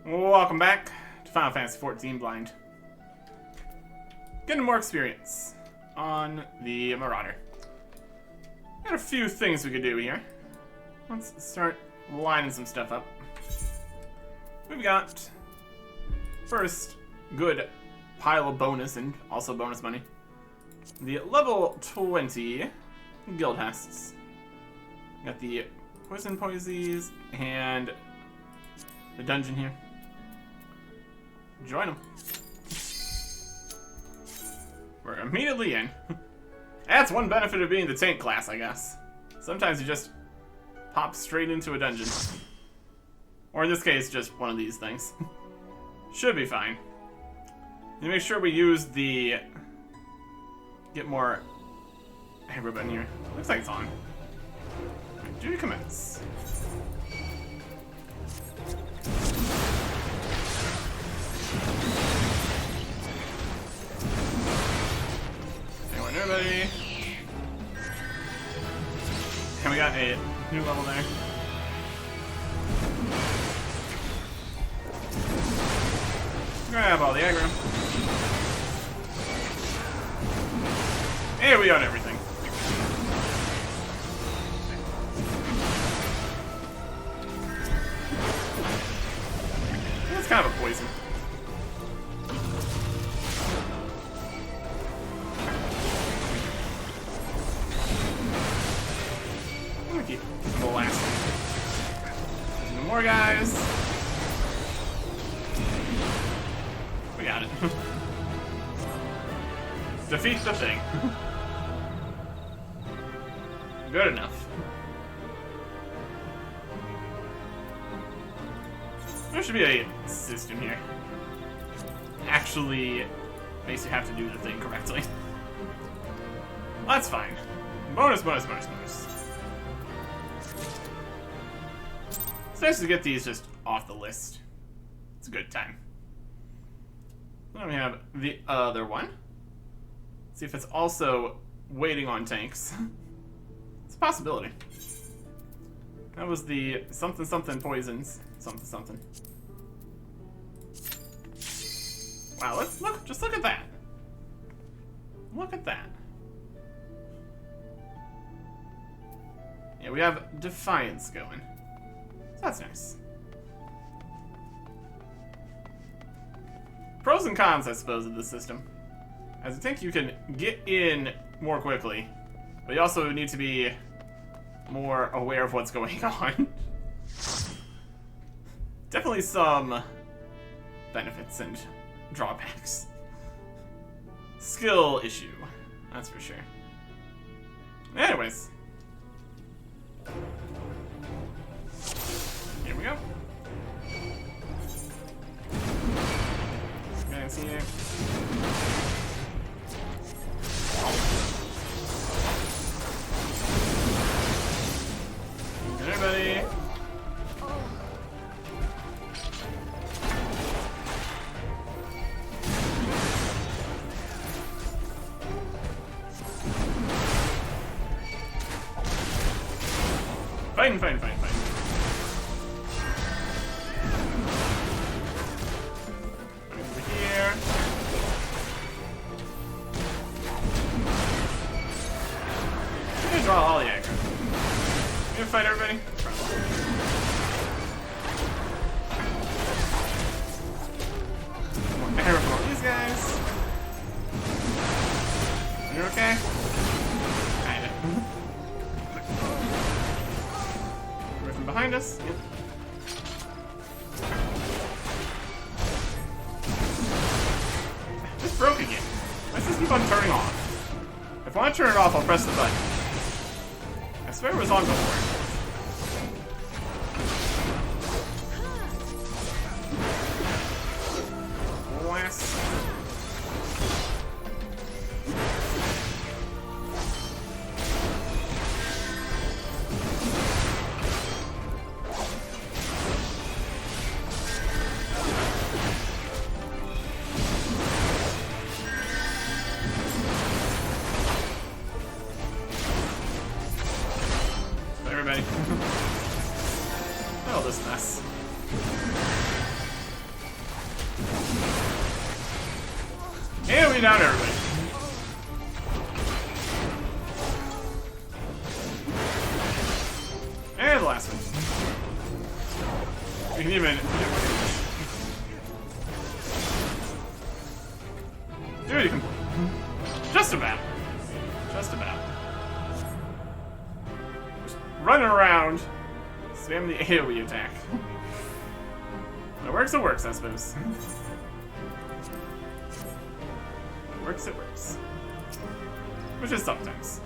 Welcome back to Final Fantasy XIV Blind. Getting more experience on the Marauder. Got a few things we could do here. Let's start lining some stuff up. We've got first good pile of bonus and also bonus money. The level 20 guild hests. Got the poison posies and the dungeon here. Join them. We're immediately in. That's one benefit of being the tank class, I guess. Sometimes you just pop straight into a dungeon. Or in this case, just one of these things. Should be fine. You make sure we use the get more hammer button here. Looks like it's on. Duty commence. Everybody. And we got a new level there. Grab all the aggro. And we got everything. It's kind of a poison. Keep blasting. No more guys. We got it. Defeat the thing. Good enough. There should be a system here. Actually makes you have to do the thing correctly. That's fine. Bonus, bonus, bonus, bonus. It's nice to get these just off the list. It's a good time. Then we have the other one. See if it's also waiting on tanks. It's a possibility. That was the something something poisons. Something something. Wow, let's look, just look at that. Look at that. Yeah, we have Defiance going. So that's nice. Pros and cons, I suppose, of this system. As I think you can get in more quickly, but you also need to be more aware of what's going on. Definitely some benefits and drawbacks. Skill issue, that's for sure. Anyways. Here we go. Guys here. Everybody. Fighting, fighting, fighting, fighting. Over here. I'm gonna draw all the aggro. You gonna fight everybody? More arrow for all these guys. You okay? Kinda. From behind us. Yep. This broke again. Let's just keep on turning off. If I want to turn it off, I'll press the button. I swear it was on before. Blast. AoE down everybody. And the last one. We can even... Dude, you can... Just about. Just about. Just running around. Spam the AoE attack. It works, I suppose. It works. Which is sometimes.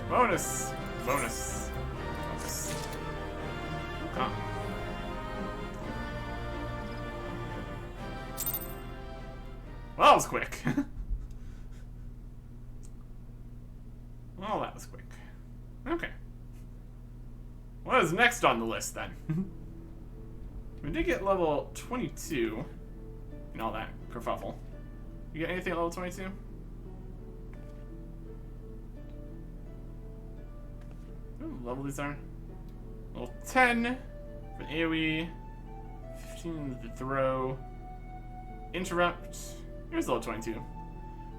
Bonus. Bonus. Bonus. Come. Well, that was quick. Well, that was quick. Okay. What is next on the list, then? We did get level 22 and all that kerfuffle. You get anything at level 22? Ooh, level these are. Level 10 for AoE, 15 the throw, interrupt. Here's level 22.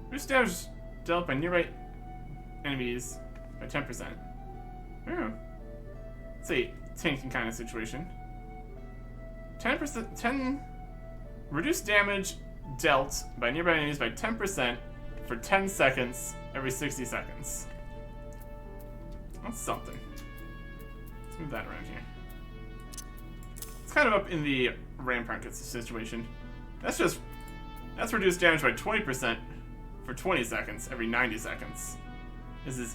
Reduce damage dealt by nearby enemies by 10%. Oh. It's a tanking kind of situation. 10% reduce damage dealt by nearby enemies by 10% for 10 seconds every 60 seconds. That's something. Let's move that around here. It's kind of up in the Rampart situation. That's reduced damage by 20% for 20 seconds every 90 seconds. This is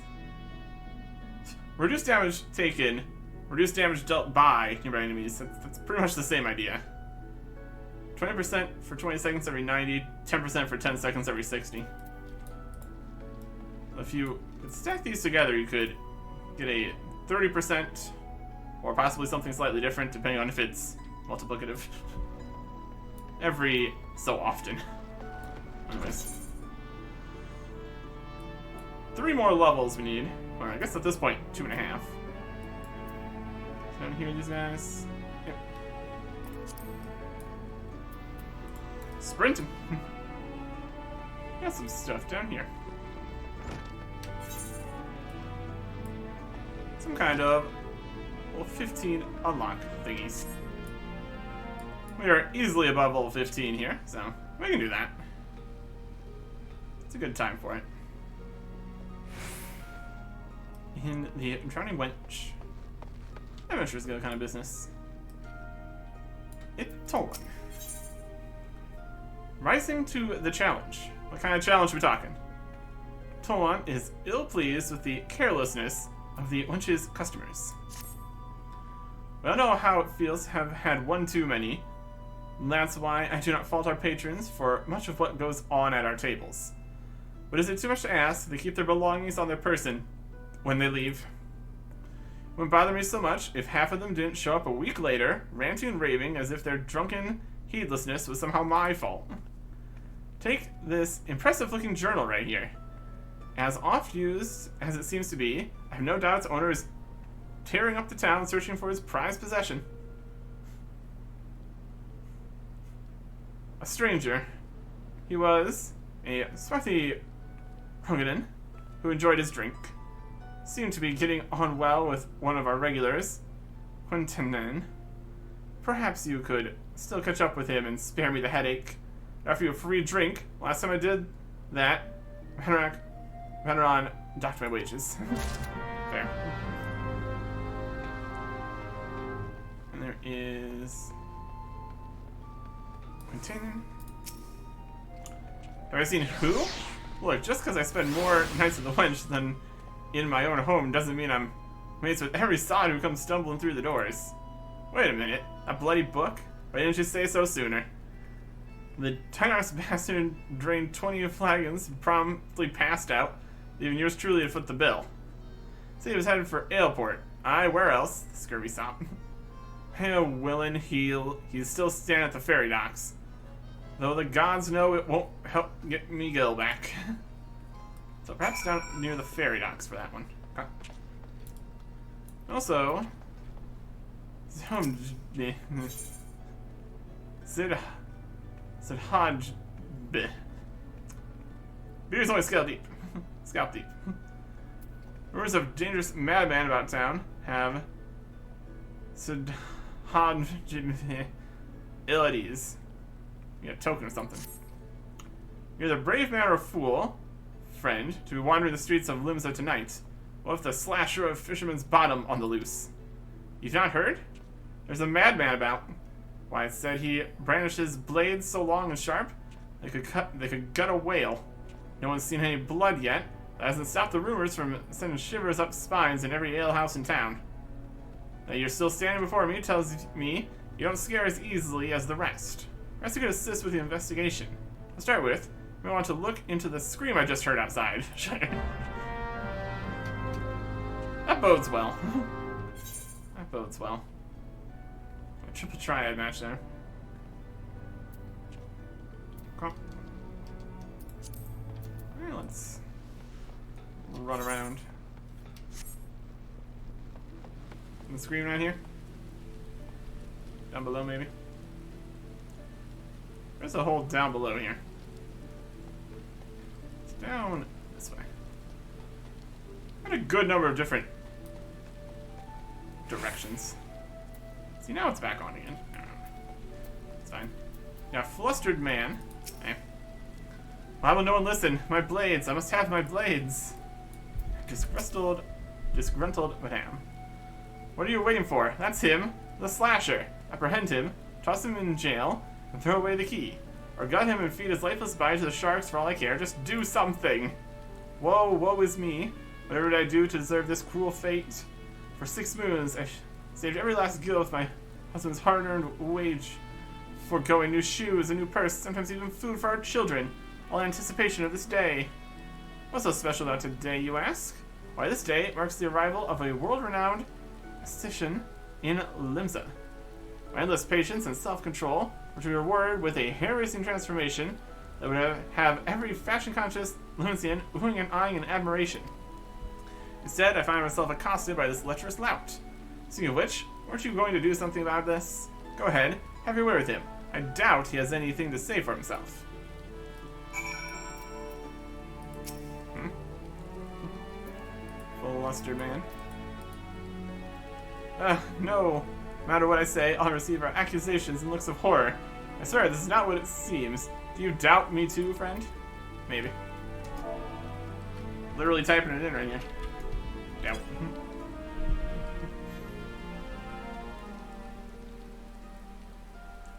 reduced damage taken, reduced damage dealt by nearby enemies. That's pretty much the same idea. 20% for 20 seconds every 90, 10% for 10 seconds every 60. If you could stack these together, you could get a 30%, or possibly something slightly different, depending on if it's multiplicative. Every so often. Anyways. 3 more levels we need. Or I guess at this point, 2.5. Down here, these guys. Yep. Sprinting. Got some stuff down here. Some kind of, well, 15 unlock thingies. We are easily above level 15 here, so we can do that. It's a good time for it. In the Drowning Wench. Adventures go kind of business. Tolan. Rising to the challenge. What kind of challenge are we talking? Tolan is ill-pleased with the carelessness of the Wench's customers. We all know how it feels to have had one too many, and that's why I do not fault our patrons for much of what goes on at our tables. But is it too much to ask they keep their belongings on their person when they leave? It wouldn't bother me so much if half of them didn't show up a week later, ranting and raving as if their drunken heedlessness was somehow my fault. Take this impressive-looking journal right here. As oft used as it seems to be, I have no doubt its owner is tearing up the town searching for his prized possession. A stranger. He was a swarthy Rogadan who enjoyed his drink. Seemed to be getting on well with one of our regulars, Quintinen. Perhaps you could still catch up with him and spare me the headache. After you a free drink, last time I did that, Veneron docked my wages. Fair. And there is... Quintinen. Have I seen who? Look, just because I spend more nights at the Wench than in my own home doesn't mean I'm mates with every sod who comes stumbling through the doors. Wait a minute, a bloody book? Why didn't you say so sooner? The tiny-ass bastard drained 20 flagons and promptly passed out, leaving yours truly to foot the bill. See, he was headed for Aleport. Aye, where else? The scurvy sop. Hey, Willin, he's still standing at the ferry docks. Though the gods know it won't help get me Gil back. So perhaps down near the ferry docks for that one. Okay. Also, Sid Hodge Bleh. Beer's only scalp deep. Scalp deep. Rumors of dangerous madman about town have abilities. You got a token or something. You're the brave man or fool, friend, to be wandering the streets of Limsa tonight. What if the slasher of Fisherman's Bottom on the loose? You've not heard? There's a madman about. Why, it said he brandishes blades so long and sharp they could gut a whale. No one's seen any blood yet. That hasn't stopped the rumors from sending shivers up spines in every alehouse in town. That you're still standing before me tells me you don't scare as easily as the rest. The rest could assist with the investigation. To start with, we want to look into the scream I just heard outside. That bodes well. That bodes well. A triple triad match there. Come on. Alright, let's run around. And the scream right here. Down below, maybe. There's a hole down below here. It's down this way. Got a good number of different directions. See, now it's back on again. It's fine. Yeah, flustered man. Okay. Why will no one listen? My blades. I must have my blades. Disgruntled madame. What are you waiting for? That's him. The slasher. Apprehend him, toss him in jail, and throw away the key. Or gut him and feed his lifeless body to the sharks for all I care. Just do something. Woe is me. Whatever did I do to deserve this cruel fate? For 6 moons, I saved every last gill with my husband's hard-earned wage, foregoing new shoes, a new purse, sometimes even food for our children, all in anticipation of this day. What's so special about today, you ask? Why, this day marks the arrival of a world-renowned esthetician in Limsa. My endless patience and self-control were to be rewarded with a hair-raising transformation that would have every fashion-conscious Limsian oohing and eyeing in admiration. Instead, I find myself accosted by this lecherous lout. Speaking of which, weren't you going to do something about this? Go ahead, have your way with him. I doubt he has anything to say for himself. Full luster man. No. No matter what I say, I'll receive our accusations and looks of horror. I swear, this is not what it seems. Do you doubt me too, friend? Maybe. Literally typing it in right here. Doubt.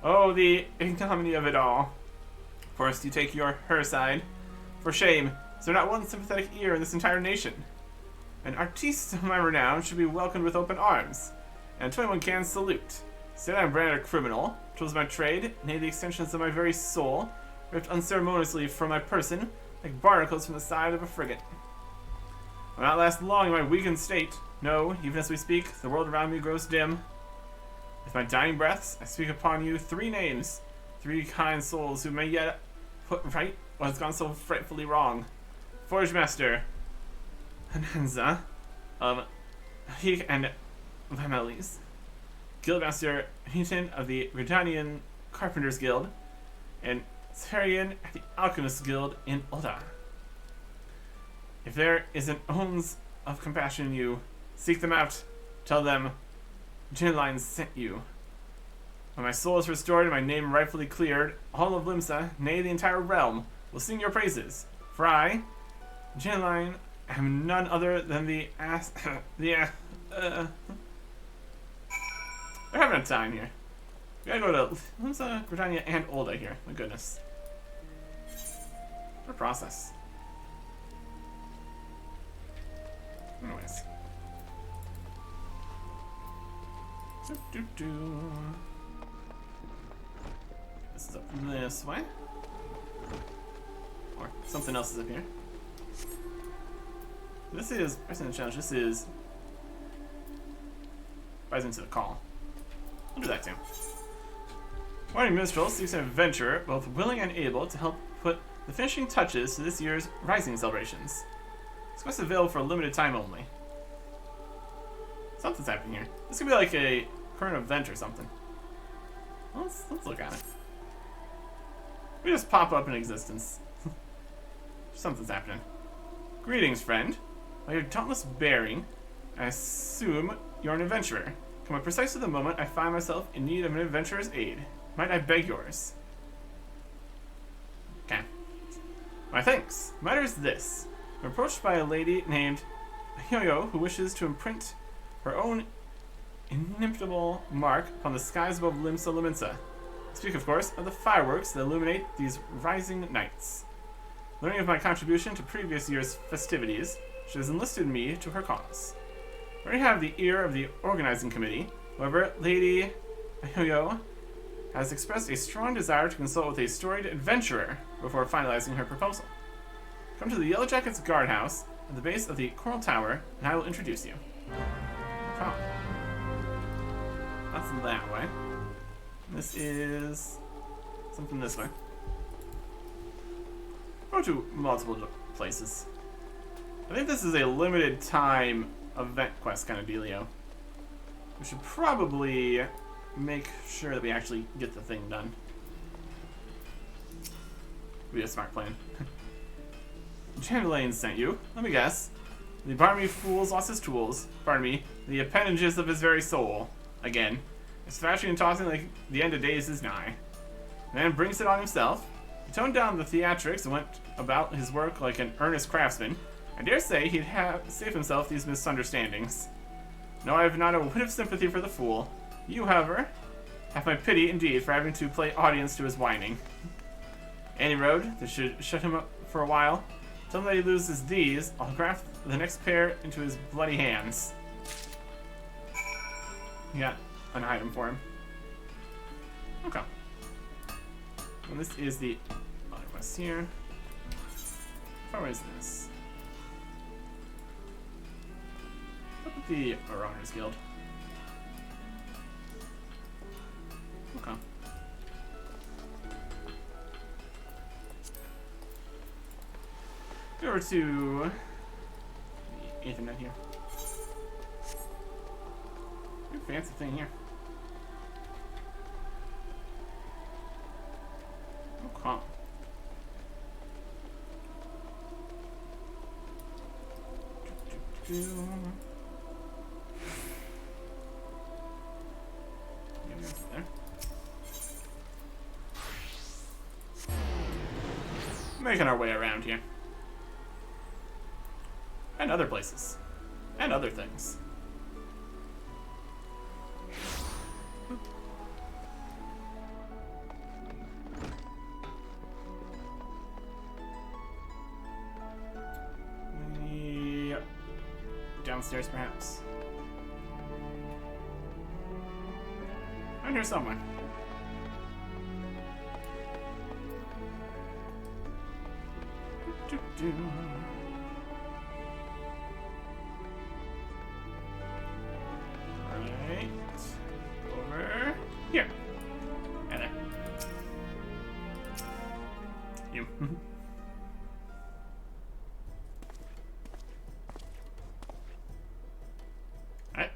Oh, the ignominy of it all. First, you take her side. For shame, is there not one sympathetic ear in this entire nation? An artiste of my renown should be welcomed with open arms. And 21 can salute. Instead, I'm branded a criminal, tools of my trade, nay, the extensions of my very soul, ripped unceremoniously from my person, like barnacles from the side of a frigate. I'll not last long in my weakened state. No, even as we speak, the world around me grows dim. With my dying breaths, I speak upon you 3 names, 3 kind souls who may yet put right what has gone so frightfully wrong. Forge Master Hananza of Hik and Vamelis, Guildmaster Heaton of the Gridanian Carpenters Guild, and Sarian at the Alchemists Guild in Ulda. If there is an ounce of compassion in you, seek them out. Tell them Ginline sent you. When my soul is restored and my name rightfully cleared, all of Limsa, nay, the entire realm, will sing your praises. For I, Ginline, am none other than the We're having a time here. We gotta go to Limsa, Britannia, and Ulda here. My goodness. What a process. Anyways. This is up this way. Or something else is up here. This is President Challenge. This is Rise into the Call. I'll do that too. Morning Minstrel seeks an adventurer, both willing and able, to help put the finishing touches to this year's Rising celebrations. This quest is available for a limited time only. Something's happening here. This could be like a current event or something. Let's look at it. We just pop up in existence. Something's happening. Greetings, friend. By your dauntless bearing, I assume you're an adventurer. Come at precisely the moment I find myself in need of an adventurer's aid. Might I beg yours? Okay. My thanks. The matter is this. I'm approached by a lady named Yo-Yo who wishes to imprint her own inimitable mark upon the skies above Limsa Liminsa. I speak, of course, of the fireworks that illuminate these rising nights. Learning of my contribution to previous year's festivities, she has enlisted me to her cause. I already have the ear of the organizing committee. However, Lady Yo-Yo has expressed a strong desire to consult with a storied adventurer before finalizing her proposal. Come to the Yellow Jackets guardhouse at the base of the Coral Tower, and I will introduce you. Oh. That's that way. This is something this way. Go to multiple places. I think this is a limited time event quest kind of dealio. We should probably make sure that we actually get the thing done. Be a smart plan. Chandelaine sent you. Let me guess. The barmy fool's lost his tools. Pardon me. The appendages of his very soul. Again. It's thrashing and tossing like the end of days is nigh. The man brings it on himself. He toned down the theatrics and went about his work like an earnest craftsman. I dare say he'd have saved himself these misunderstandings. No, I have not a whit of sympathy for the fool. You, however, have my pity indeed for having to play audience to his whining. Any road that should shut him up for a while. Tell him that he loses these, I'll graft the next pair into his bloody hands. You got an item for him. Okay. And this is the other quest here. How far is this? Look at the Marauders Guild. Okay. Go over to the Ethernet here. Good fancy thing here. Okay. There. Making our way around here. And other places. And other things. Yep. Downstairs, perhaps. I'm here somewhere. Right over here. And there. You. Alright.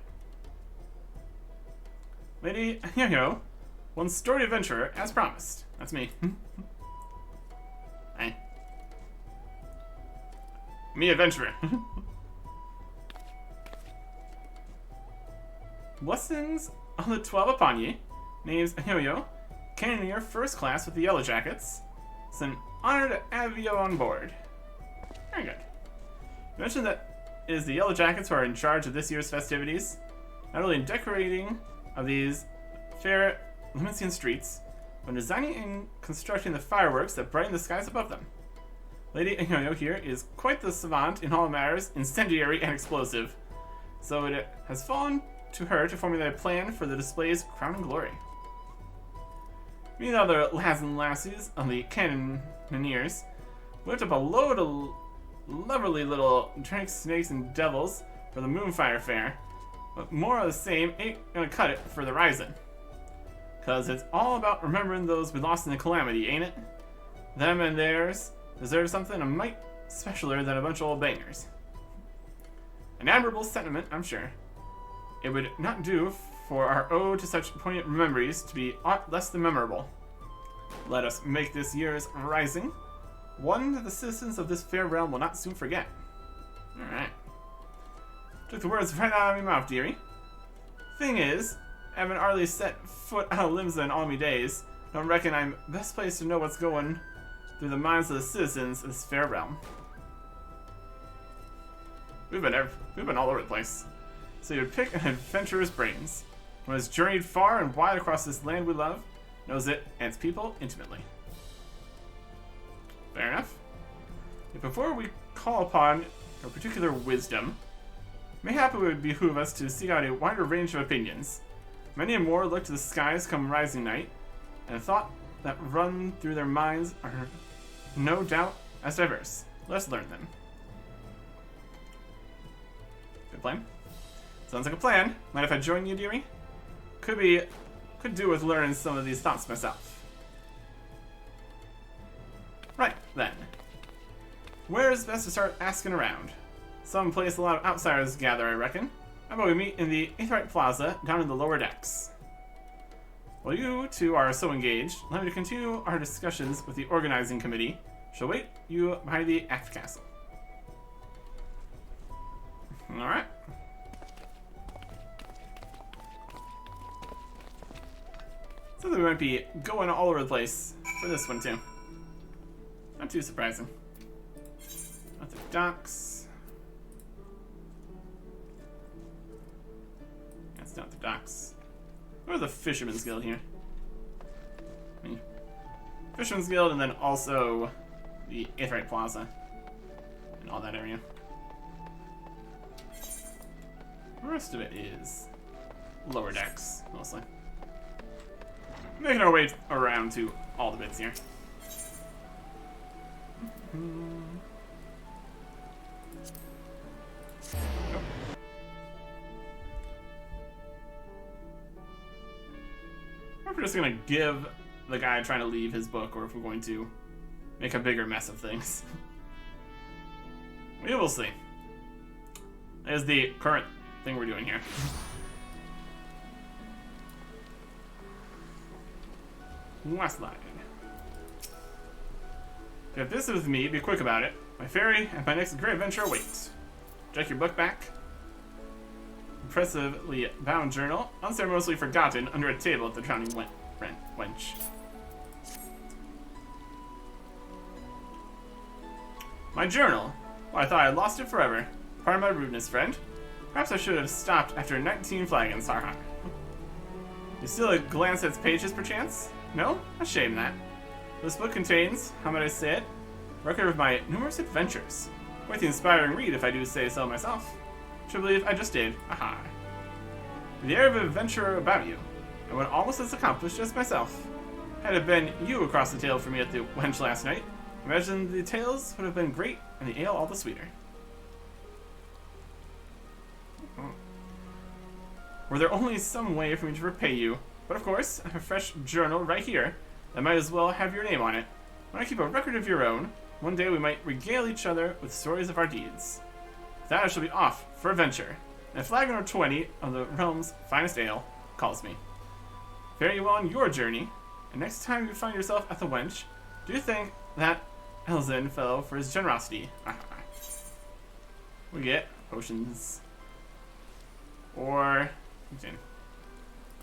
Lady Yo-Yo, one storied adventurer, as promised. That's me. Hey. Me, adventurer. Blessings on the 12 upon ye. Name's Yo-Yo. Cannoneer first class with the Yellow Jackets. It's an honor to have you on board. Very good. You mentioned that it is the Yellow Jackets who are in charge of this year's festivities. Not only in decorating of these fair Limitian streets, but designing and constructing the fireworks that brighten the skies above them. Lady Yo-Yo here is quite the savant in all matters incendiary and explosive, so it has fallen to her to formulate a plan for the display's crowning glory. Me and the other lads and lassies on the Cannoneers whipped up a load of lovely little drakes, snakes, and devils for the Moonfire Fair, but more of the same ain't gonna cut it for the Rising. Cause it's all about remembering those we lost in the calamity, ain't it? Them and theirs deserve something a mite specialer than a bunch of old bangers. An admirable sentiment, I'm sure. It would not do for our ode to such poignant memories to be aught less than memorable. Let us make this year's rising one that the citizens of this fair realm will not soon forget. Alright. Took the words right out of my mouth, dearie. Thing is, I haven't hardly set foot out of Limsa in all me days. Don't reckon I'm best placed to know what's going through the minds of the citizens of this fair realm. We've been all over the place. So you'd pick an adventurer's brains. One has journeyed far and wide across this land we love, knows it and its people intimately. Fair enough. Yet before we call upon your particular wisdom, mayhap it would behoove us to seek out a wider range of opinions. Many and more look to the skies come rising night, and the thought that run through their minds are no doubt as diverse. Let's learn them. Good plan. Sounds like a plan. Mind if I join you, dearie? Could do with learning some of these thoughts myself. Right, then. Where is best to start asking around? Some place a lot of outsiders gather, I reckon. How about we meet in the XIV Plaza, down in the lower decks? While you two are so engaged, let me continue our discussions with the organizing committee. Shall wait you by the Act Castle. Alright. So we might be going all over the place for this one too. Not too surprising. Not the docks. That's not the docks. Or the Fisherman's Guild here. Fisherman's Guild, and then also the XIV Plaza and all that area. The rest of it is lower decks, mostly. Making our way around to all the bits here. Nope. If we're just gonna give the guy trying to leave his book, or if we're going to make a bigger mess of things. We will see. That is the current thing we're doing here. West line. If this is me, be quick about it. My ferry and my next great adventure awaits. Check your book back. Impressively bound journal, unceremoniously forgotten under a table at the drowning wench. My journal? Well, I thought I had lost it forever. Pardon my rudeness, friend. Perhaps I should have stopped after 19 flagons, haha. You still glance at its pages, perchance? No? A shame that. This book contains, how might I say it, a record of my numerous adventures. Quite the inspiring read, if I do say so myself. Should believe I just did. Aha. With the air of an adventurer about you, I went almost as accomplished as myself. Had it been you across the table for me at the wench last night, imagine the tales would have been great and the ale all the sweeter. Were there only some way for me to repay you? But of course, I have a fresh journal right here that might as well have your name on it. When I keep a record of your own, one day we might regale each other with stories of our deeds. With that I shall be off for adventure, and a flagon or 20 of the realm's finest ale calls me. Fare you well on your journey, and next time you find yourself at the wench, do thank that Elzin fellow for his generosity. We get potions. Or okay.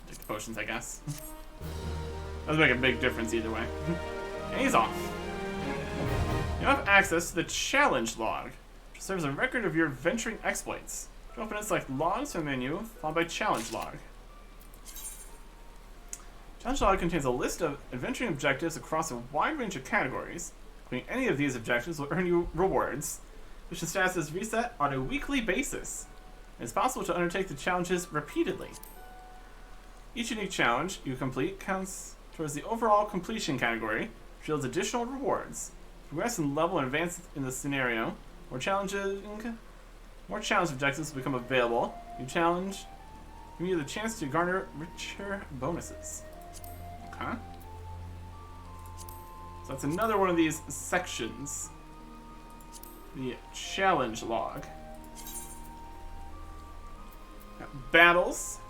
Take the potions, I guess. Doesn't make a big difference either way. And he's off. You have access to the challenge log, which serves a record of your adventuring exploits. To open it, select logs from the menu, followed by challenge log. Challenge log contains a list of adventuring objectives across a wide range of categories. Completing any of these objectives will earn you rewards, which the status is reset on a weekly basis. It's possible to undertake the challenges repeatedly. Each unique challenge you complete counts towards the overall completion category, which yields additional rewards. Progress in level and advance in the scenario. More challenge objectives become available. New challenge give you the chance to garner richer bonuses. Okay. So that's another one of these sections. The challenge log. Battles.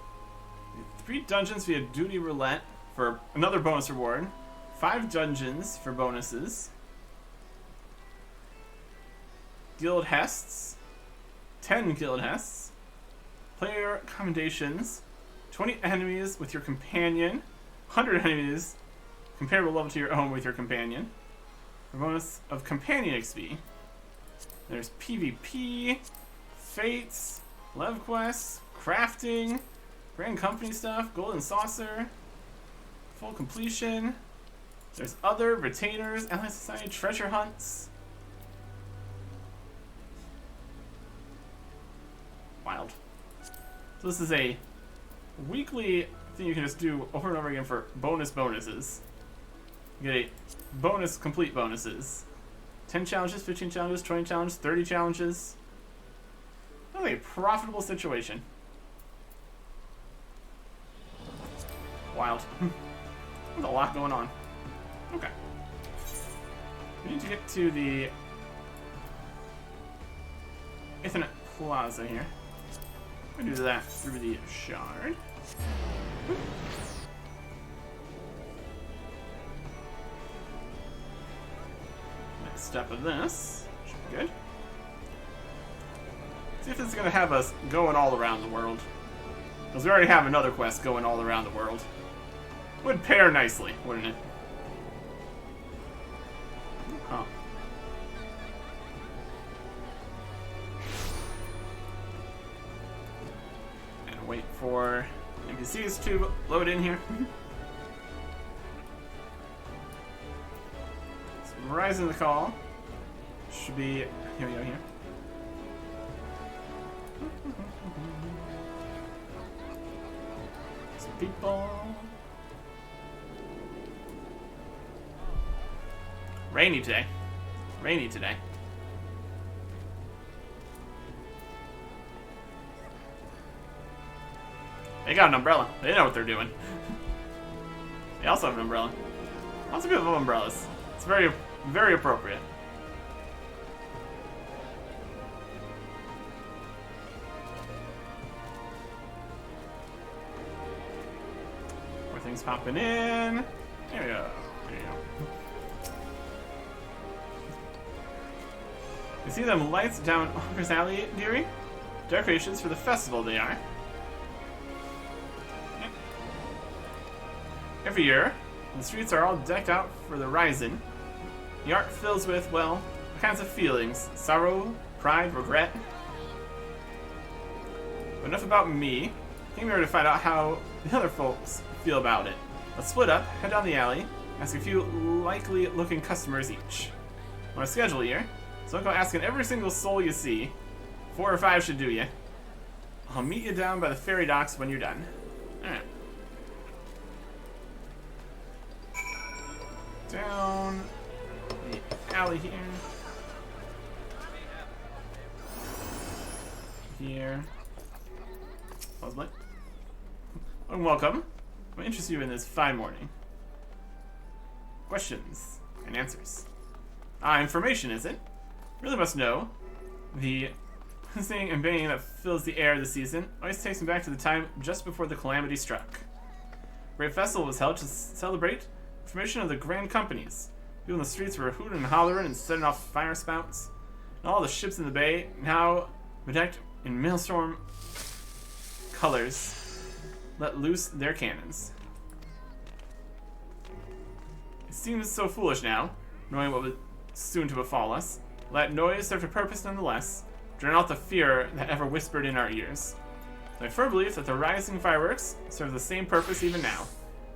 3 dungeons via duty roulette for another bonus reward. 5 dungeons for bonuses. Guild Hests. 10 Guild Hests. Player commendations. 20 enemies with your companion. 100 enemies comparable level to your own with your companion. A bonus of companion XP. There's PvP, Fates, Lev Quests, Crafting, Grand Company stuff, Golden Saucer, Full Completion. There's other Retainers, Allied Society, Treasure Hunts. Wild. So this is a weekly thing you can just do over and over again for bonuses. You get a bonus complete bonuses. 10 challenges, 15 challenges, 20 challenges, 30 challenges. That's a profitable situation. Wild. There's a lot going on. Okay. We need to get to the Ethernet Plaza here. We'll do that through the shard. Next step of this should be good. See if it's going to have us going all around the world. Because we already have another quest going all around the world. Would pair nicely, wouldn't it? Huh. And wait for NPCs to load in here. So Rising the Call should be here we go here. Some people. Rainy today. Rainy today. They got an umbrella. They know what they're doing. They also have an umbrella. Lots of people have umbrellas. It's very, very appropriate. More things popping in. There we go. There you go. You see them lights down Hunker's Alley, dearie? Decorations for the festival they are. Yep. Every year, the streets are all decked out for the Rising. The art fills with, well, all kinds of feelings. Sorrow, pride, regret. But enough about me. Came here to find out how the other folks feel about it. Let's split up, head down the alley, ask a few likely-looking customers each. On a schedule here. So don't go asking every single soul you see. 4 or 5 should do you. I'll meet you down by the ferry docks when you're done. Alright. Down the alley here. Here. Puzzle it. And welcome. What interests you in this fine morning? Questions and answers. Information, is it? Really must know. The singing and banging that fills the air this season always takes me back to the time just before the calamity struck. A great festival was held to celebrate the formation of the grand companies. People in the streets were hooting and hollering and setting off fire spouts. And all the ships in the bay, now bedecked in maelstrom colors, let loose their cannons. It seems so foolish now, knowing what was soon to befall us. That noise served a purpose nonetheless, drown out the fear that ever whispered in our ears. My firm belief that the rising fireworks serve the same purpose even now.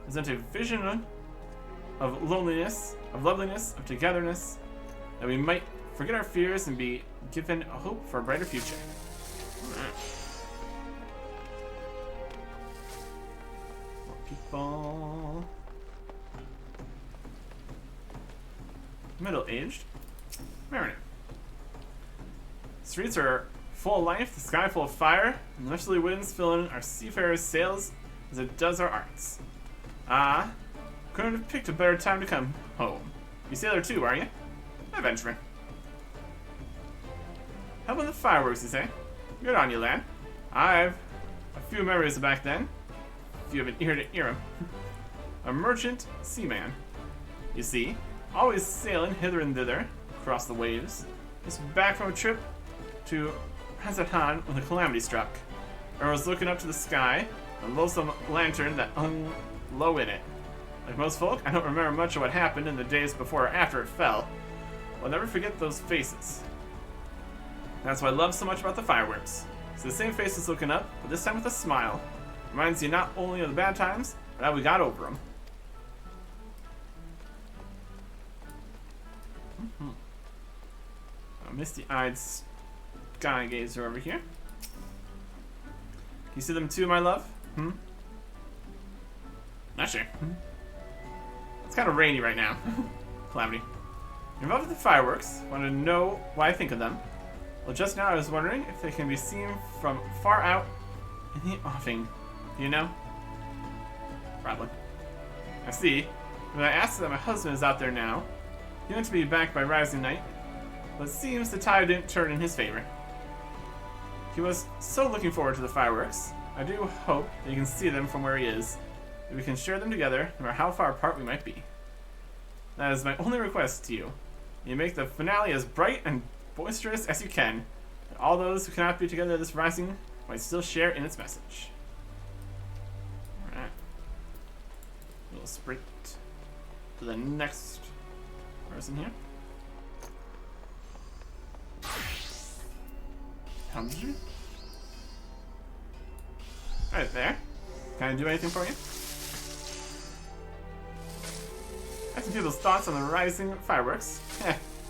Present a vision of loneliness, of loveliness, of togetherness, that we might forget our fears and be given a hope for a brighter future. More people. Middle-aged. Mariner. Streets are full of life, the sky full of fire, and the westerly winds fill in our seafarers' sails as it does our arts. Couldn't have picked a better time to come home. You sailor too, are you? Adventurer. Helping the fireworks, you say? Good on you, lad. I've a few memories of back then, if you have an ear to hear 'em. A merchant seaman. You see, always sailing hither and thither across the waves. Just back from a trip to Hazatan when the calamity struck. I was looking up to the sky, a lonesome lantern that hung low in it. Like most folk, I don't remember much of what happened in the days before or after it fell. I'll never forget those faces. That's what I love so much about the fireworks. It's the same faces looking up, but this time with a smile. Reminds you not only of the bad times, but how we got over them. A misty-eyed sky gazer over here. Can you see them too, my love? Not sure. It's kind of rainy right now. Calamity. You're involved with the fireworks. Want to know why I think of them? Well, just now I was wondering if they can be seen from far out in the offing. Do you know? Probably. I see. When I asked that my husband is out there now, he went to be back by rising night, but it seems the tide didn't turn in his favor. He was so looking forward to the fireworks. I do hope that you can see them from where he is, that we can share them together, no matter how far apart we might be. That is my only request to you. You make the finale as bright and boisterous as you can, that all those who cannot be together this rising might still share in its message. Alright. We'll sprint to the next person here. Right there. Can I do anything for you? I can hear those thoughts on the rising fireworks.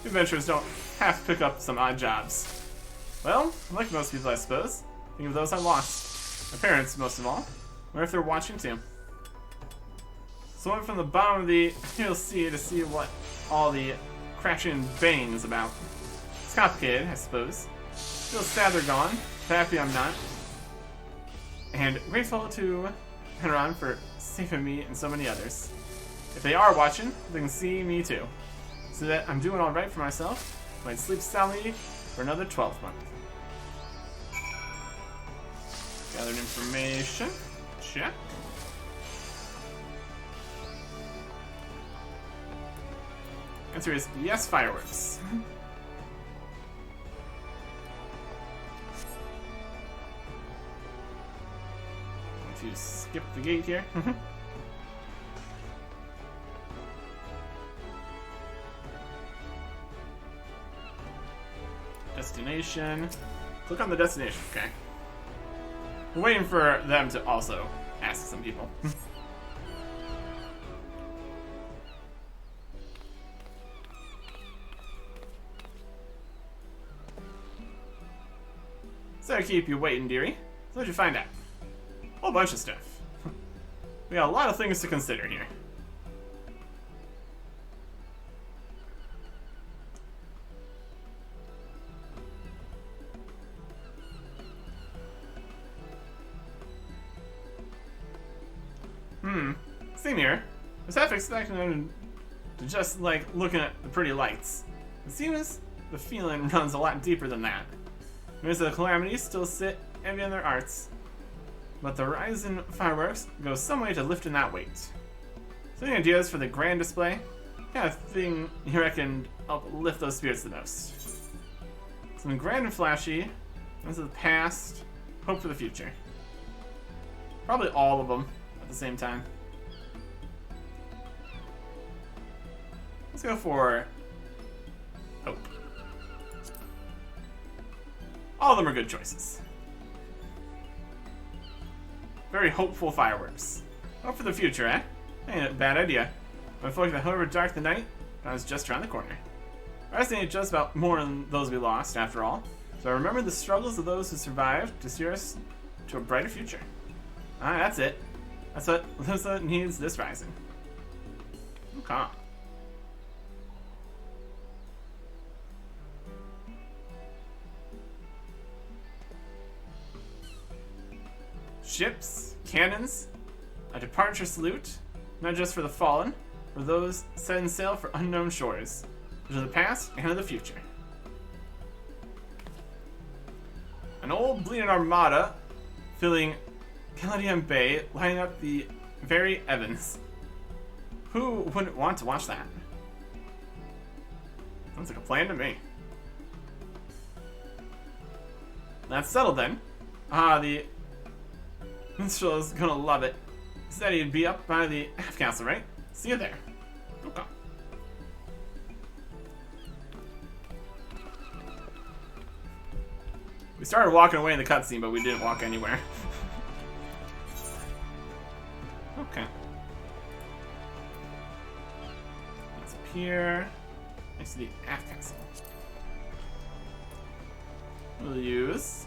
Adventurers don't have to pick up some odd jobs. Well, like most people, I suppose. Think of those I lost. My parents, most of all. Wonder if they're watching too. So I went from the bottom of the Hill Sea to see what all the crashing and banging is about. It's complicated, I suppose. Feel sad they're gone, but happy I'm not. And grateful to Henron for saving me and so many others. If they are watching, they can see me too. So that I'm doing alright for myself, I might sleep soundly for another 12 months. Gathered information. Check. Answer is yes, fireworks. To skip the gate here. Destination. Click on the destination, okay. We're waiting for them to also ask some people. So keep you waiting, dearie. So what'd you find out? A whole bunch of stuff. We got a lot of things to consider here. Same here. I was half expecting them to just like looking at the pretty lights. It seems the feeling runs a lot deeper than that. Maybe the calamities still sit heavy on their arts. But the rising fireworks go some way to lifting that weight. So any ideas for the grand display? What kind of thing you reckon help lift those spirits the most? Something grand and flashy, things of the past, hope for the future. Probably all of them at the same time. Let's go for hope. All of them are good choices. Very hopeful fireworks. Hope for the future, eh? Ain't a bad idea. I feel like that however dark the night, I was just around the corner. Ours ain't just about more than those we lost, after all. So I remember the struggles of those who survived to steer us to a brighter future. That's it. That's what Lisa needs this rising. Okay. Ships, cannons, a departure salute, not just for the fallen, for those setting sail for unknown shores, which are the past and of the future. An old bleeding armada filling Caladium Bay, lining up the very Evans. Who wouldn't want to watch that? Sounds like a plan to me. That's settled then. The minstrel is gonna love it. Said he'd be up by the half castle, right? See you there. Okay. We started walking away in the cutscene, but we didn't walk anywhere. Okay. That's up here. Next to the half castle. We'll use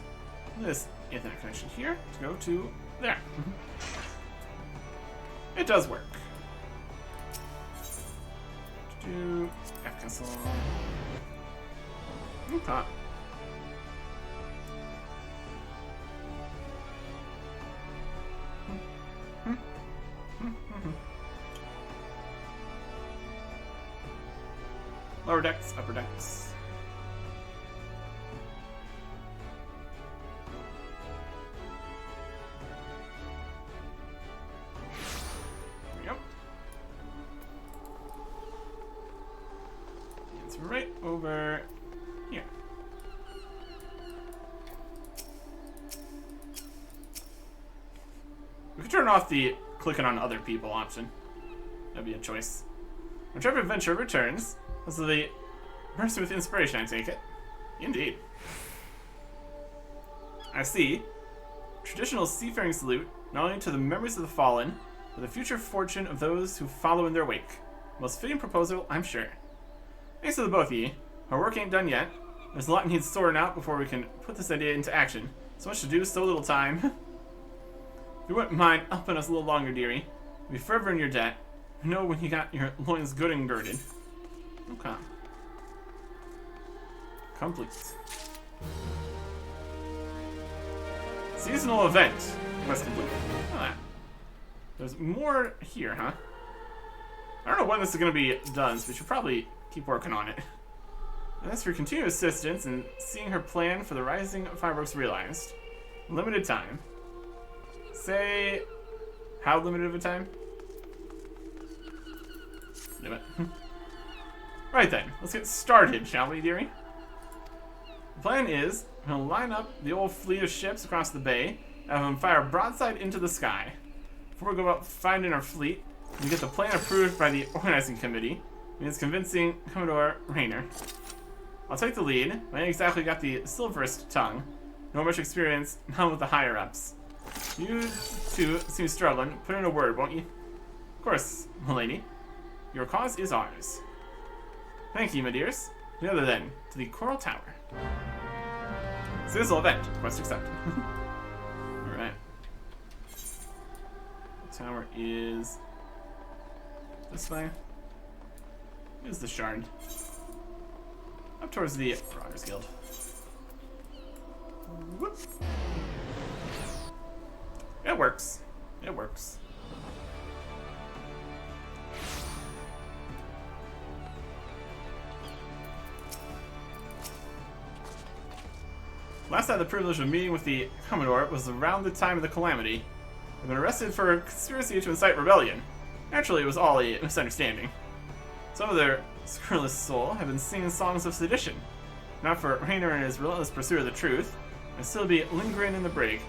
this Ethernet connection here to go to there. It does work. Do half castle. Okay. Lower decks, upper decks. There we go. It's right over here. We could turn off the clicking on other people option. That'd be a choice. Whichever adventure returns, this is the person with inspiration, I take it. Indeed. I see. Traditional seafaring salute, not only to the memories of the fallen, but the future fortune of those who follow in their wake. Most fitting proposal, I'm sure. Thanks to the both of ye. Our work ain't done yet. There's a lot needs sorting out before we can put this idea into action. So much to do, so little time. If you wouldn't mind helping us a little longer, dearie, we'll be forever in your debt. Know when you got your loins good and girded. Okay. Complete. Seasonal event. Quest complete. Look at that. There's more here, huh? I don't know when this is going to be done, so we should probably keep working on it. That's for continued assistance in seeing her plan for the rising fireworks realized. Limited time. Say, how limited of a time? Do it. Right then, let's get started, shall we, dearie? The plan is, we're going to line up the old fleet of ships across the bay and have them fire broadside into the sky. Before we go about finding our fleet, we get the plan approved by the organizing committee, and it's convincing Commodore Raynor. I'll take the lead. I ain't exactly got the silverest tongue, nor much experience, not with the higher-ups. You two seem struggling. Put in a word, won't you? Of course, milady. Your cause is ours. Thank you, my dears. Together then, to the Coral Tower. Sizzle event. Quest accepted. Alright. The tower is this way. Here's the shard. Up towards the Marauders Guild. Whoop. It works. It works. Last I had the privilege of meeting with the Commodore was around the time of the Calamity. I've been arrested for conspiracy to incite rebellion. Naturally, it was all a misunderstanding. Some of their scurrilous soul have been singing songs of sedition. Not for Raynor and his relentless pursuit of the truth, and still be lingering in the brig.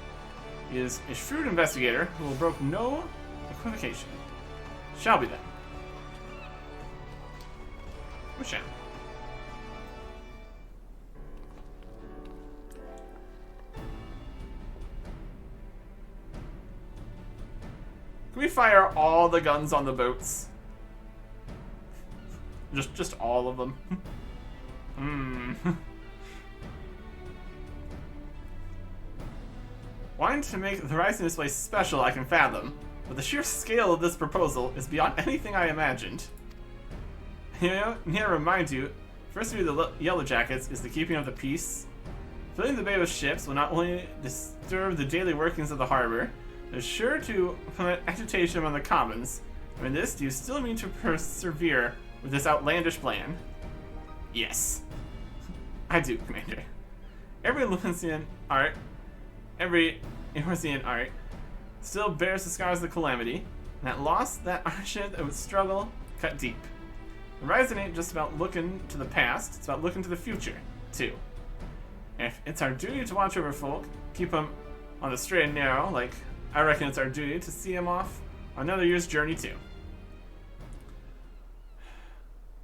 He is a shrewd investigator who will brook no equivocation. Shall be then. We shall. Can we fire all the guns on the boats? Just all of them. Wanting to make the Rising Display special, I can fathom, but the sheer scale of this proposal is beyond anything I imagined. You know, I need to remind you, first to the Yellow Jackets is the keeping of the peace. Filling the bay with ships will not only disturb the daily workings of the harbor, it is sure to prevent agitation among the commons. And in this, do you still mean to persevere with this outlandish plan? Yes. I do, Commander. Every Lucian art still bears the scars of the Calamity. That loss, that shit that would struggle, cut deep. The Horizon ain't just about looking to the past, it's about looking to the future, too. And if it's our duty to watch over folk, keep them on the straight and narrow, like, I reckon it's our duty to see them off on another year's journey, too.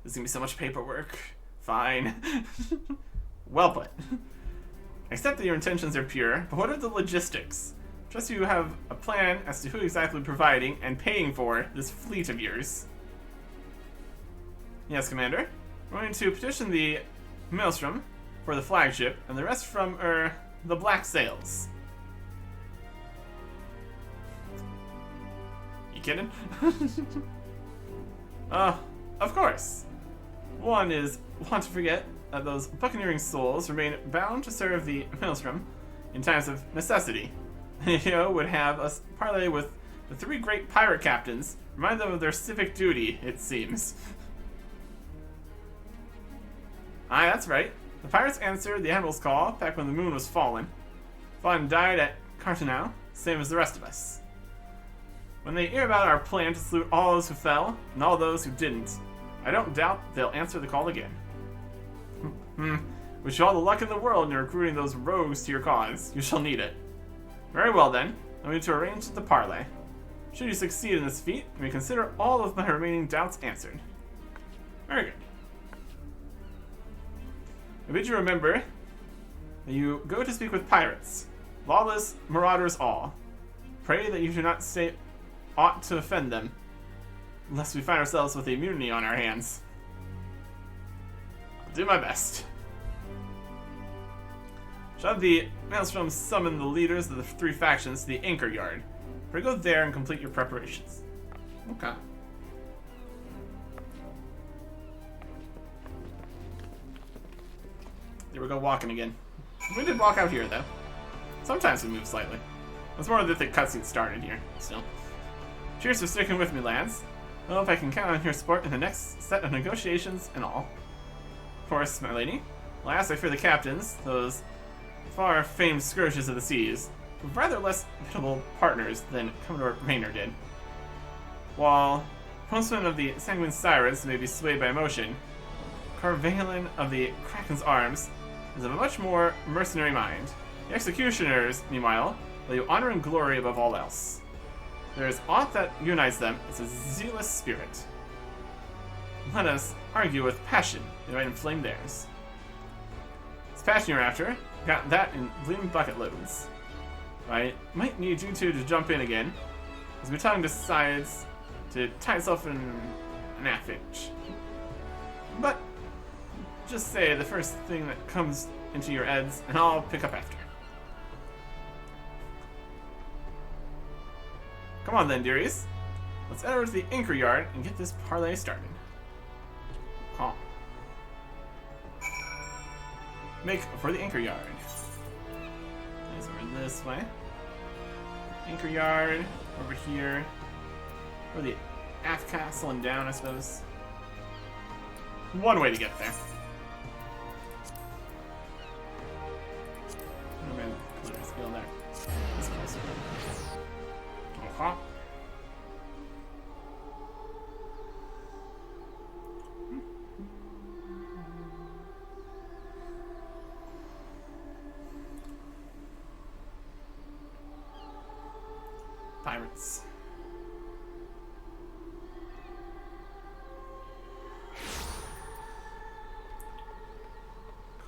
There's gonna be so much paperwork. Fine. Well put. Accept that your intentions are pure, but what are the logistics? Trust you have a plan as to who exactly providing and paying for this fleet of yours. Yes, Commander. We're going to petition the Maelstrom for the flagship, and the rest from, the Black Sails. You kidding? Of course. One is, want to forget that those buccaneering souls remain bound to serve the Maelstrom in times of necessity. Would have us parley with the 3 great pirate captains, remind them of their civic duty, it seems. Aye, that's right. The pirates answered the Admiral's call back when the moon was fallen. Fought and died at Cartanau, same as the rest of us. When they hear about our plan to salute all those who fell, and all those who didn't, I don't doubt they'll answer the call again. Wish you all the luck in the world in recruiting those rogues to your cause. You shall need it. Very well then, I'm going to arrange the parley. Should you succeed in this feat, you may consider all of my remaining doubts answered. Very good. I bid you remember that you go to speak with pirates, lawless marauders all. Pray that you do not say aught to offend them, lest we find ourselves with immunity on our hands. I'll do my best. Shall have the Maelstrom summon the leaders of the 3 factions to the anchor yard. Pray go there and complete your preparations. Okay. There we go, walking again. We did walk out here, though. Sometimes we move slightly. It's more that the cutscene started here, still. Cheers for sticking with me, lads. I hope I can count on your support in the next set of negotiations and all. Of course, my lady. Last, I fear the captains, those far-famed scourges of the seas, were rather less biddable partners than Commodore Raynor did. While postmen of the Sanguine Sirens may be swayed by emotion, Carvalin of the Kraken's Arms is of a much more mercenary mind. The executioners, meanwhile, value honor and glory above all else. There is aught that unites them, it's a zealous spirit. Let us argue with passion, they might inflame theirs. This passion you're after, got that in gleaming bucket loads. I might need you two to jump in again, as Battalion decides to tie itself in an affage. But just say the first thing that comes into your heads, and I'll pick up after. Come on then, dearies. Let's head over to the anchor yard and get this parley started. Calm. Make for the anchor yard. Is over this way. Anchor yard, over here. Or the aft castle and down, I suppose. One way to get there. Oh man, there's a skill there. That's closer. Uh-huh. Pirates.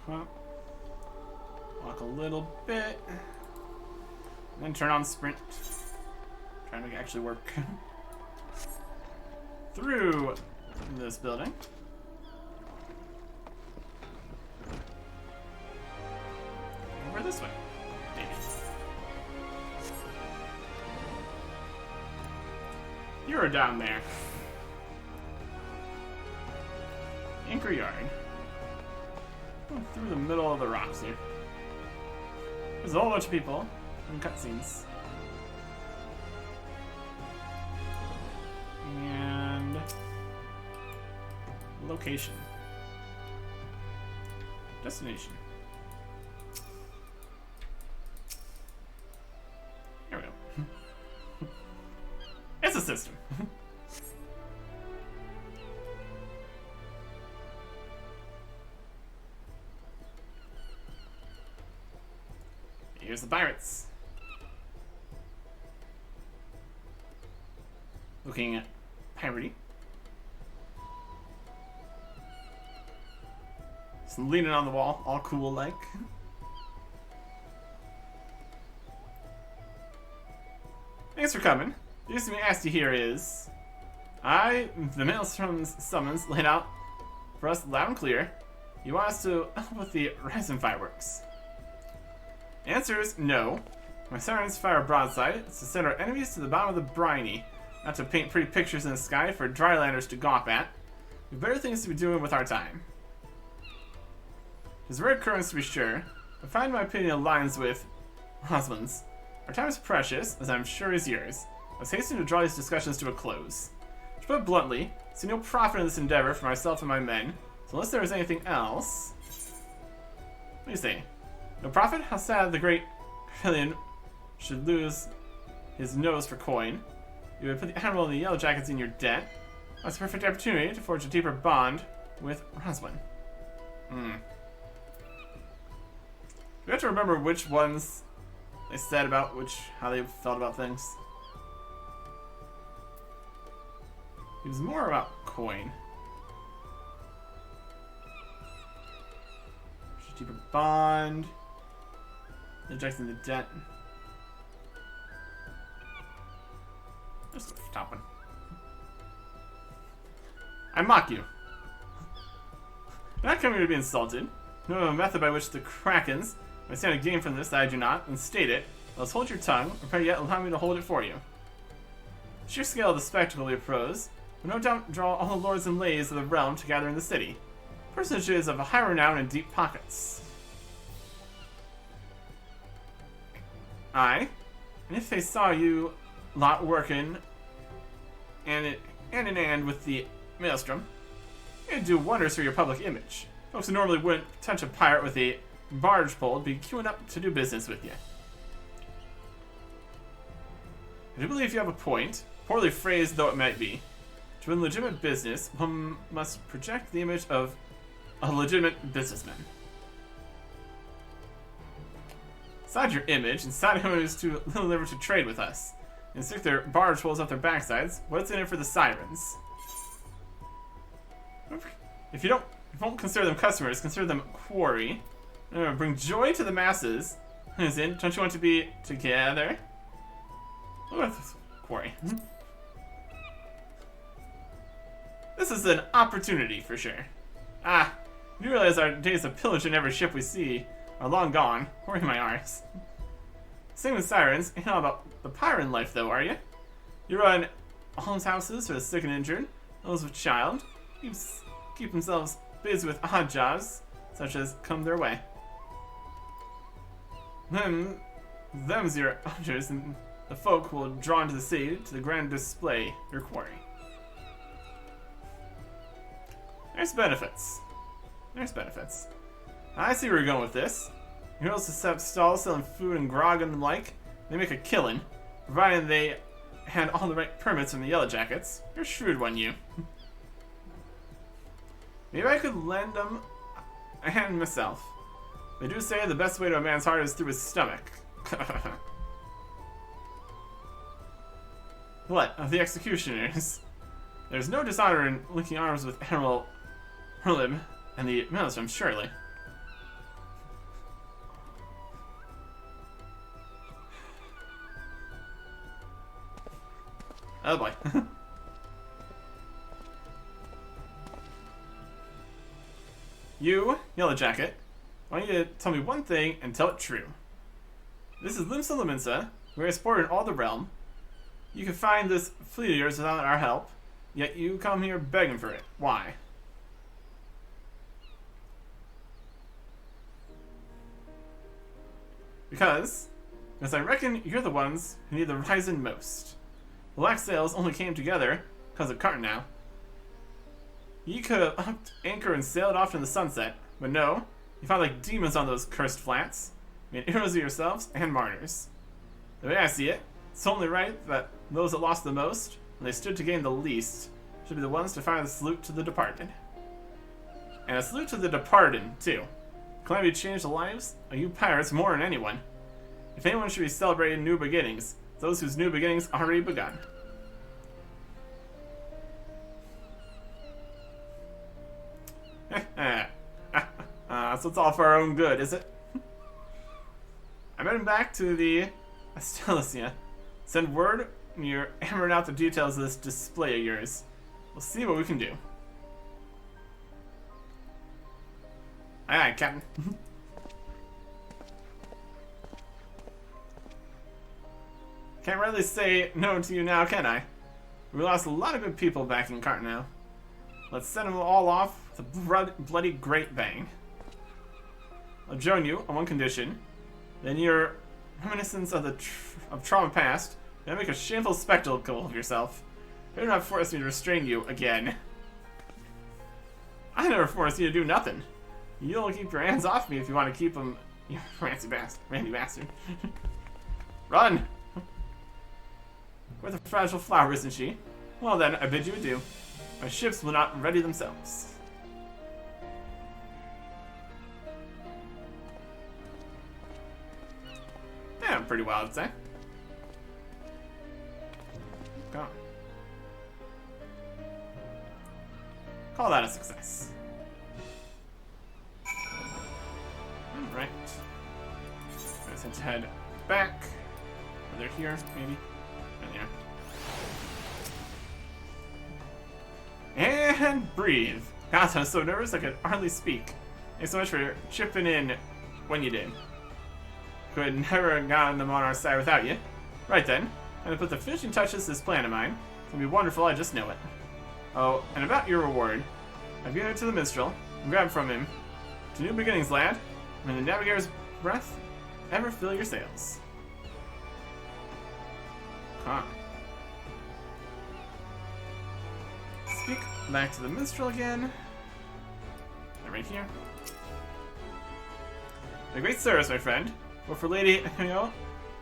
Walk a little bit, then turn on sprint. Trying to make it actually work. Through this building. Over this way. Maybe. You're down there. Anchor yard. Going through the middle of the rocks here. There's a whole bunch of people and cutscenes. And location. Destination. Here we go. It's a system. Here's the pirates. Looking at piratey. Just leaning on the wall, all cool like. Thanks for coming. The reason we asked you here is... the Maelstrom's summons laid out for us loud and clear. You want us to help with the resin fireworks. The answer is no. My sirens fire broadside to send our enemies to the bottom of the briny, not to paint pretty pictures in the sky for drylanders to gawp at. We have better things to be doing with our time. It's a rare occurrence to be sure, but I find my opinion aligns with Rosalind's. Our time is precious, as I'm sure is yours. Let's hasten to draw these discussions to a close. To put it bluntly, I see no profit in this endeavor for myself and my men, so unless there is anything else... What do you say? No profit? How sad the great Trillion should lose his nose for coin. You would put the Admiral and the Yellow Jackets in your debt. That's a perfect opportunity to forge a deeper bond with Rosalind. We have to remember which ones they said about how they felt about things. It was more about coin. Deeper bond. Injecting the debt. Just stop one. I mock you. You're not coming here to be insulted. You know a method by which the Krakens might stand to gain from this that I do not, and state it. Let's hold your tongue, or better yet, allow me to hold it for you. The sheer scale of the spectacle we oppose will no doubt draw all the lords and ladies of the realm to gather in the city. Personages of a high renown and deep pockets. Aye, and if they saw you lot working hand in hand with the Maelstrom, it'd do wonders for your public image. Folks who normally wouldn't touch a pirate with a barge pole would be queuing up to do business with you. I do believe you have a point, poorly phrased though it might be. To win legitimate business, one must project the image of a legitimate businessman. Inside your image, inside anyone who's too little liver to trade with us, and stick their barge poles up their backsides, what's in it for the sirens? If you won't consider them customers, consider them quarry. Bring joy to the masses. As in, don't you want to be together? Look at this quarry. This is an opportunity for sure. You realize our days of pillaging every ship we see are long gone. Worry my arse. Same with sirens. Ain't all about the pirate life though, are you? You run almshouses for the sick and injured, those with child. Keep themselves busy with odd jobs, such as come their way. Them's your hunters and the folk who will draw into the sea to the grand display your quarry. There's benefits. I see where you're going with this. Heroes to set up stalls selling food and grog and the like. They make a killing, providing they had all the right permits from the Yellow Jackets. You're a shrewd one, you. Maybe I could lend them a hand myself. They do say the best way to a man's heart is through his stomach. What of the executioners? There's no dishonor in linking arms with Admiral Hurlim and the Maelstrom, surely. Oh boy. You, Yellow Jacket, I want you to tell me one thing and tell it true. This is Limsa Laminsa, we are supported in all the realm. You can find this fleet of yours without our help, yet you come here begging for it. Why? Because I reckon you're the ones who need the Ryzen most. The Black Sails only came together because of Carton. You could have upped anchor and sailed off in the sunset, but no, you fought like demons on those cursed flats, made heroes of yourselves and martyrs. The way I see it, it's only right that those that lost the most when they stood to gain the least, should be the ones to fire the salute to the departed. And a salute to the departed, too. Calamity changed the lives of you pirates more than anyone. If anyone should be celebrating new beginnings, those whose new beginnings already begun. So it's all for our own good, is it? I'm heading back to the Astelicia. Send word when you're hammering out the details of this display of yours. We'll see what we can do. Aye, aye, Captain. Can't really say no to you now, can I? We lost a lot of good people back in Cart now. Let's send them all off with a bloody great bang. I'll join you on one condition. Then your reminiscence of the trauma past, you'll make a shameful spectacle of yourself. You don't have to force me to restrain you again. I never forced you to do nothing. You'll keep your hands off me if you want to keep them, you randy bastard. Run! We're the fragile flower, isn't she? Well then, I bid you adieu. My ships will not ready themselves. Yeah, pretty well, I'd say. Go on. Call that a success. Alright. I just have to head back. Or they're here, maybe. Oh, yeah. And breathe. Gosh, I was so nervous I could hardly speak. Thanks so much for chipping in when you did. Could never have gotten them on our side without you. Right then, I'm gonna put the finishing touches to this plan of mine. It's gonna be wonderful, I just know it. Oh, and about your reward. I've given it to the minstrel, and grabbed from him. To new beginnings, lad. May the navigator's breath ever fill your sails. Huh. Speak back to the minstrel again. They're right here. A great service, my friend. But for Lady,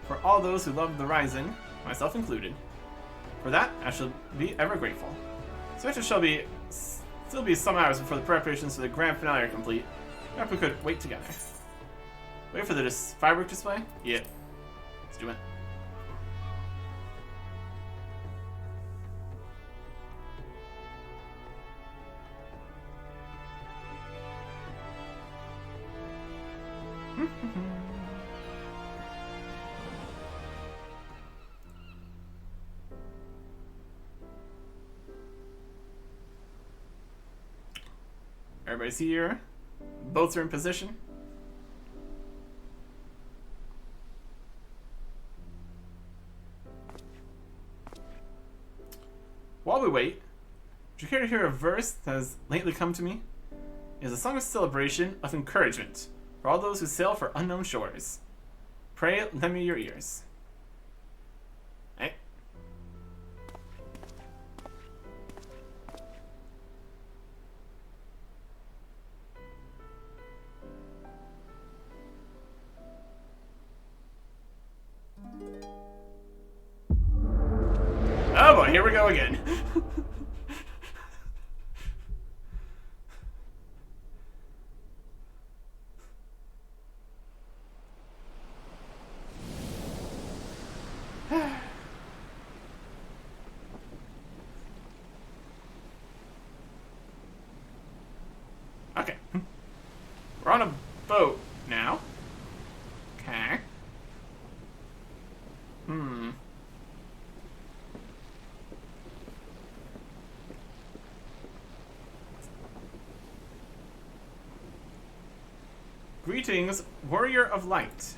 for all those who love the Rising, myself included. For that, I shall be ever grateful. So it shall be still be some hours before the preparations for the grand finale are complete. Perhaps we could wait together. Wait for the firework display? Yeah. Let's do it. Everybody's here. Boats are in position. While we wait, would you care to hear a verse that has lately come to me? It is a song of celebration, of encouragement, for all those who sail for unknown shores. Pray, lend me your ears. Hey. Oh boy, here we go again. Okay. We're on a boat now. Okay. Greetings, warrior of light.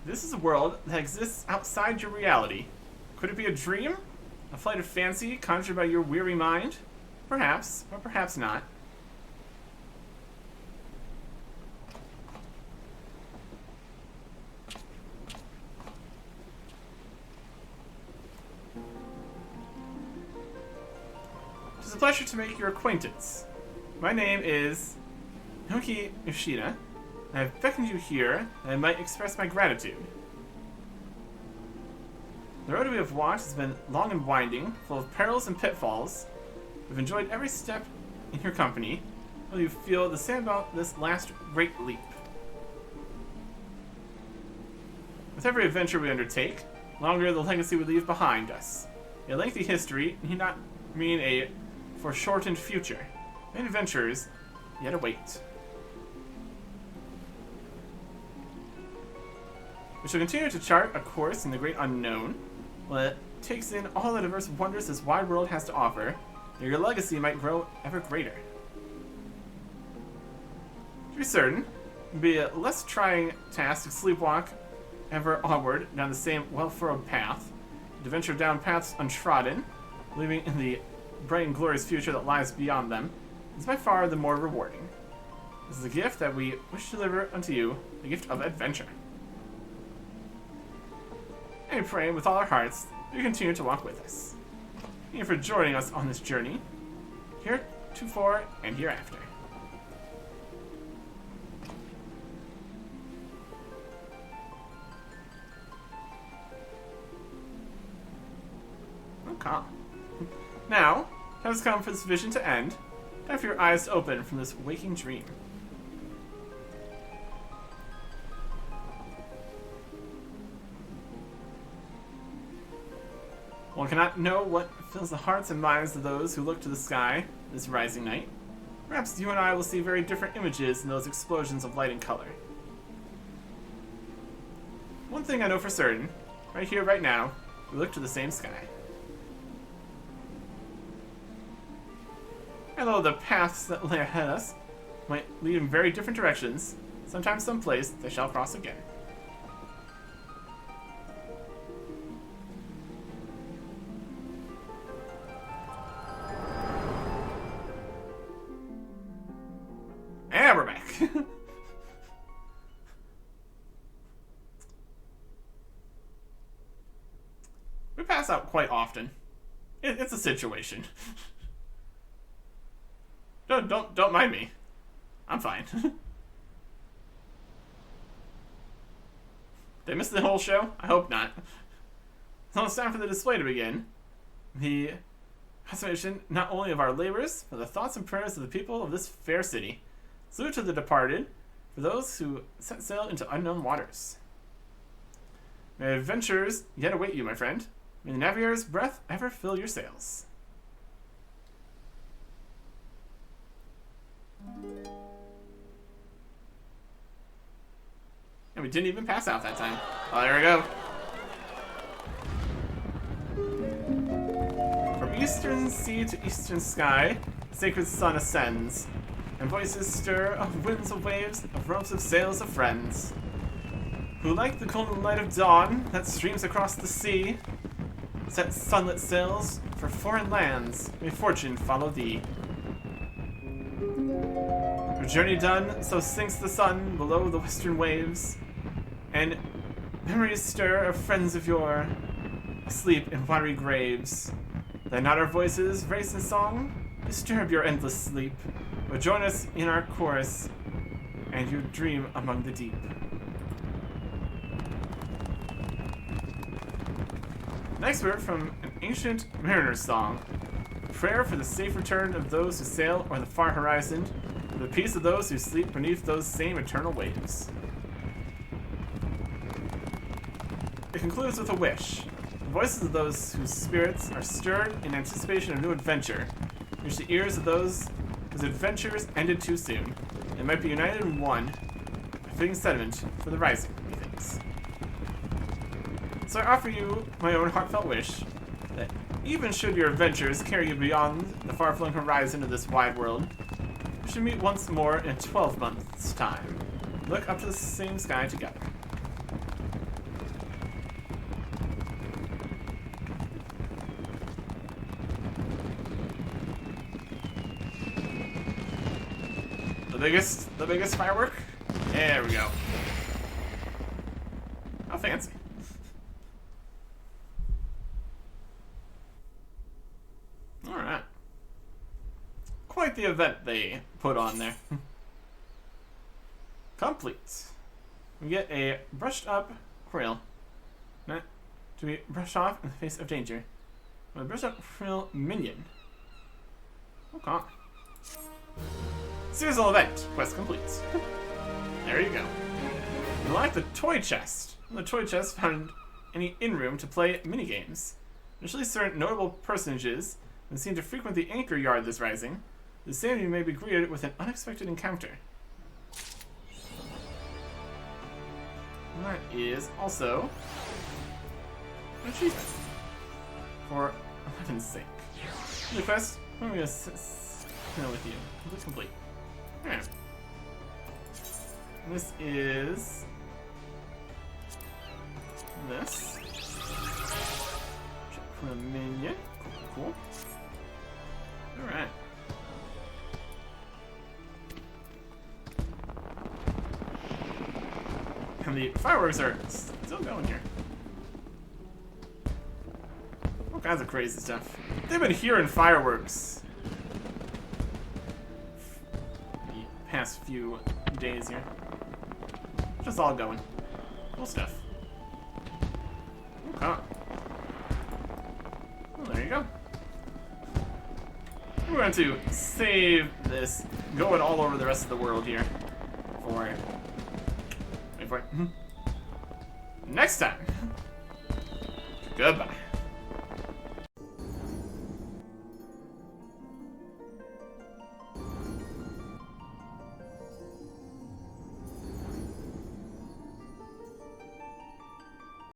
This is a world that exists outside your reality. Could it be a dream? A flight of fancy conjured by your weary mind? Perhaps, or perhaps not. It is a pleasure to make your acquaintance. My name is Noki Yoshida. I have beckoned you here that I might express my gratitude. The road we have walked has been long and winding, full of perils and pitfalls. We've enjoyed every step in your company. Will you feel the same about this last great leap? With every adventure we undertake, longer the legacy we leave behind us. A lengthy history need not mean a foreshortened future. Many adventures yet await. We shall continue to chart a course in the great unknown, while it takes in all the diverse wonders this wide world has to offer. Your legacy might grow ever greater. To be certain, it would be a less trying task to sleepwalk ever onward down the same well-furrowed path, to venture down paths untrodden, living in the bright and glorious future that lies beyond them, is by far the more rewarding. This is a gift that we wish to deliver unto you, the gift of adventure. And we pray with all our hearts that you continue to walk with us. Thank you for joining us on this journey, heretofore and hereafter. Okay. Now, time has come for this vision to end. Time for your eyes to open from this waking dream. One cannot know what fills the hearts and minds of those who look to the sky this rising night. Perhaps you and I will see very different images in those explosions of light and color. One thing I know for certain, right here, right now, we look to the same sky. And though the paths that lay ahead of us might lead in very different directions, sometimes someplace they shall cross again. And we're back. We pass out quite often. It's a situation. Don't mind me. I'm fine. Did I miss the whole show? I hope not. So it's time for the display to begin. The consummation not only of our labors, but the thoughts and prayers of the people of this fair city. Salute to the departed, for those who set sail into unknown waters. May adventures yet await you, my friend. May the navigator's breath ever fill your sails. And we didn't even pass out that time. Oh, there we go. From eastern sea to eastern sky, the sacred sun ascends, and voices stir of winds of waves, of ropes of sails of friends, who like the golden light of dawn that streams across the sea, set sunlit sails for foreign lands, may fortune follow thee. Our journey done, so sinks the sun below the western waves, and memories stir of friends of yore, asleep in watery graves. Let not our voices, race and song, disturb your endless sleep, but join us in our chorus, and you dream among the deep. Next word from an ancient mariner's song, a prayer for the safe return of those who sail o'er the far horizon, for the peace of those who sleep beneath those same eternal waves. It concludes with a wish. The voices of those whose spirits are stirred in anticipation of new adventure, reach the ears of those whose adventures ended too soon, and might be united in one, a fitting sentiment for the rising, methinks. So I offer you my own heartfelt wish, that even should your adventures carry you beyond the far-flung horizon of this wide world, we should meet once more in 12 months' time, look up to the same sky together. The biggest firework? There we go. How fancy. like the event they put on there. Complete. We get a brushed up Krill. Not to be brushed off in the face of danger. With a brushed up Krill minion. Okay. Seasonal event. Quest complete. There you go. You like the toy chest. The toy chest found any in-room to play minigames. Initially, certain notable personages that seem to frequent the anchor yard this rising. The same of you may be greeted with an unexpected encounter. And that is also an achievement. For 11's sake. The quest, I'm going to deal with you. It's complete. Alright. This is this. Check for a minion. Cool. Alright. And the fireworks are still going here. All kinds of crazy stuff. They've been hearing fireworks the past few days here. Just all going. Cool stuff. Okay. Well, there you go. We're going to save this going all over the rest of the world here for... Wait for it. Next time. Goodbye.